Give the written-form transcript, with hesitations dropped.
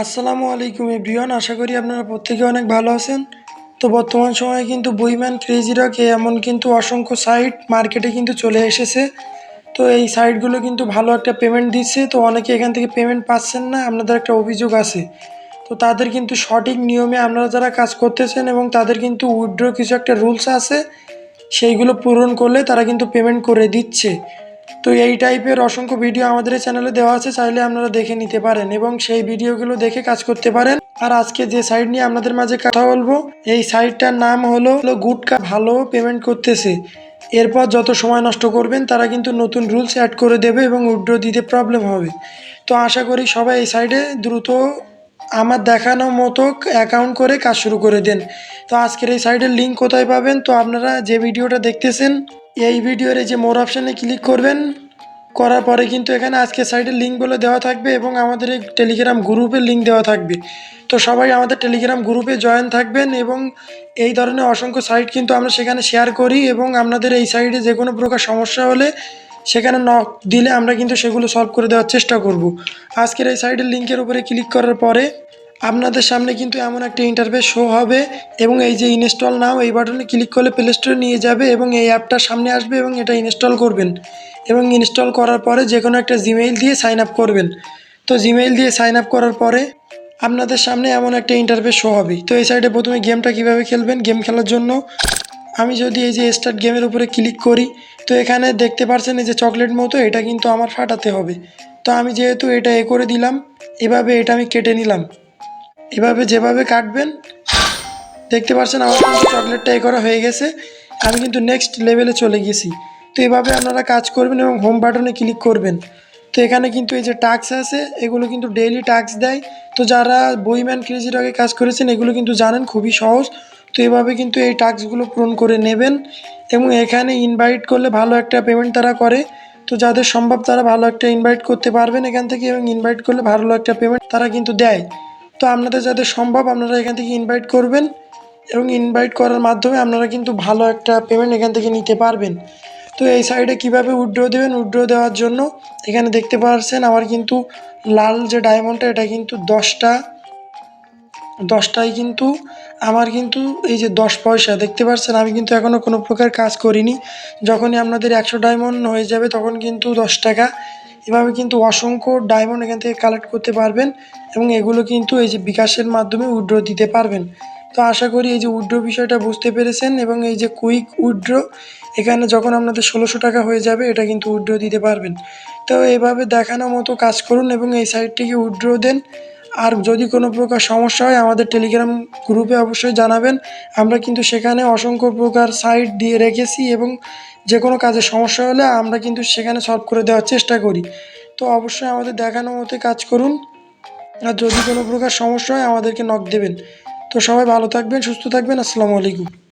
আসসালামু আলাইকুম এভরিওয়ান, আশা করি আপনারা প্রত্যেকে অনেক ভালো আছেন। তো বর্তমান সময়ে কিন্তু বইম্যান ক্রেজি রক এমন কিন্তু অসংখ্য সাইট মার্কেটে কিন্তু চলে এসেছে। তো এই সাইটগুলো কিন্তু ভালো একটা পেমেন্ট দিচ্ছে, তো অনেকে এখান থেকে পেমেন্ট পাচ্ছেন না, আপনাদের একটা অভিযোগ আছে। তো তাদের কিন্তু সঠিক নিয়মে আপনারা যারা কাজ করতেছেন এবং তাদের কিন্তু উইথড্র কিছু একটা রুলস আছে, সেইগুলো পূরণ করলে তারা কিন্তু পেমেন্ট করে দিচ্ছে। তো এই টাইপের অসংখ্য ভিডিও আমাদের এই চ্যানেলে দেওয়া আছে, চাইলে আপনারা দেখে নিতে পারেন এবং সেই ভিডিওগুলো দেখে কাজ করতে পারেন। আর আজকে যে সাইট নিয়ে আপনাদের মাঝে কথা বলবো, এই সাইটটার নাম হলো গুডকা। ভালো পেমেন্ট করতেছে, এরপর যত সময় নষ্ট করবেন তারা কিন্তু নতুন রুলস অ্যাড করে দেবে এবং উইথড্র দিতে প্রবলেম হবে। তো আশা করি সবাই এই সাইটে দ্রুত আমার দেখানো মতো অ্যাকাউন্ট করে কাজ শুরু করে দেন। তো আজকের এই সাইটের লিঙ্ক কোথায় পাবেন? তো আপনারা যে ভিডিওটা দেখতেছেন এই ভিডিওর এই যে মোর অপশানে ক্লিক করবেন, করার পরে কিন্তু এখানে আজকের সাইটের লিঙ্ক বলে দেওয়া থাকবে এবং আমাদের এই টেলিগ্রাম গ্রুপের লিঙ্ক দেওয়া থাকবে। তো সবাই আমাদের টেলিগ্রাম গ্রুপে জয়েন থাকবেন এবং এই ধরনের অসংখ্য সাইট কিন্তু আমরা সেখানে শেয়ার করি এবং আপনাদের এই সাইটে যে কোনো প্রকার সমস্যা হলে সেখানে নক দিলে আমরা কিন্তু সেগুলো সলভ করে দেওয়ার চেষ্টা করব। আজকের এই সাইটের লিঙ্কের উপরে ক্লিক করার পরে আপনাদের সামনে কিন্তু এমন একটা ইন্টারফেস শো হবে এবং এই যে ইনস্টল নাও এই বাটনে ক্লিক করলে প্লে স্টোরে নিয়ে যাবে এবং এই অ্যাপটার সামনে আসবে এবং এটা ইনস্টল করবেন এবং ইনস্টল করার পরে যে কোনো একটা জিমেইল দিয়ে সাইন আপ করবেন। তো জিমেইল দিয়ে সাইন আপ করার পরে আপনাদের সামনে এমন একটা ইন্টারফেস শো হবে। তো এই সাইডে প্রথমে গেমটা কীভাবে খেলবেন, গেম খেলার জন্য আমি যদি এই যে স্টার্ট গেমের উপরে ক্লিক করি, তো এখানে দেখতে পাচ্ছেন এই যে চকলেট মতো, এটা কিন্তু আমার ফাটাতে হবে। তো আমি যেহেতু এটা করে দিলাম, এভাবে এটা আমি কেটে নিলাম। এভাবে যেভাবে কাটবেন দেখতে পাচ্ছেন আমার কিন্তু চকলেটটা করা হয়ে গেছে, আমি কিন্তু নেক্সট লেভেলে চলে গেছি। তো এভাবে আপনারা কাজ করবেন এবং হোম বাটনে ক্লিক করবেন। তো এখানে কিন্তু এই যে টাস্ক আছে, এগুলো কিন্তু ডেইলি টাস্ক দেয়। তো যারা বইম্যান ক্রেজি রকে কাজ করেছেন এগুলো কিন্তু জানেন, খুবই সহজ। তো এভাবে কিন্তু এই টাস্কগুলো পূরণ করে নেবেন এবং এখানে ইনভাইট করলে ভালো একটা পেমেন্ট তারা করে। তো যাদের সম্ভব তারা ভালো একটা ইনভাইট করতে পারবেন এখান থেকে এবং ইনভাইট করলে ভালো একটা পেমেন্ট তারা কিন্তু দেয়। তো আপনাদের যাদের সম্ভব আপনারা এখান থেকে ইনভাইট করবেন এবং ইনভাইট করার মাধ্যমে আপনারা কিন্তু ভালো একটা পেমেন্ট এখান থেকে নিতে পারবেন। তো এই সাইডে কিভাবে উইথড্র দেবেন, উইথড্র দেওয়ার জন্য এখানে দেখতে পাচ্ছেন আমার কিন্তু লাল যে ডায়মন্ডটা এটা কিন্তু দশটায় কিন্তু আমার কিন্তু এই যে 10 পয়সা দেখতে পাচ্ছেন, আমি কিন্তু এখনও কোনো প্রকার কাজ করিনি। যখনই আপনাদের 100 ডায়মন্ড হয়ে যাবে তখন কিন্তু 10 টাকা। এভাবে কিন্তু অসংখ্য ডায়মন্ড এখান থেকে কালেক্ট করতে পারবেন এবং এগুলো কিন্তু এই যে বিকাশের মাধ্যমে উইথড্র দিতে পারবেন। তো আশা করি এই যে উইথড্র বিষয়টা বুঝতে পেরেছেন এবং এই যে কুইক উইথড্র, এখানে যখন আপনাদের 1600 টাকা হয়ে যাবে এটা কিন্তু উইথড্র দিতে পারবেন। তো এভাবে দেখানো মতো কাজ করুন এবং এই সাইটটিকে উইথড্র দেন। আর যদি কোনো প্রকার সমস্যা হয় আমাদের টেলিগ্রাম গ্রুপে অবশ্যই জানাবেন, আমরা কিন্তু সেখানে অসংখ্য প্রকার সাইট দিয়ে রেখেছি এবং যে কোনো কাজে সমস্যা হলে আমরা কিন্তু সেখানে সলভ করে দেওয়ার চেষ্টা করি। তো অবশ্যই আমাদের দেখানো মতো কাজ করুন, আর যদি কোনো প্রকার সমস্যা হয় আমাদেরকে নক দেবেন। তো সবাই ভালো থাকবেন, সুস্থ থাকবেন। আসসালামু আলাইকুম।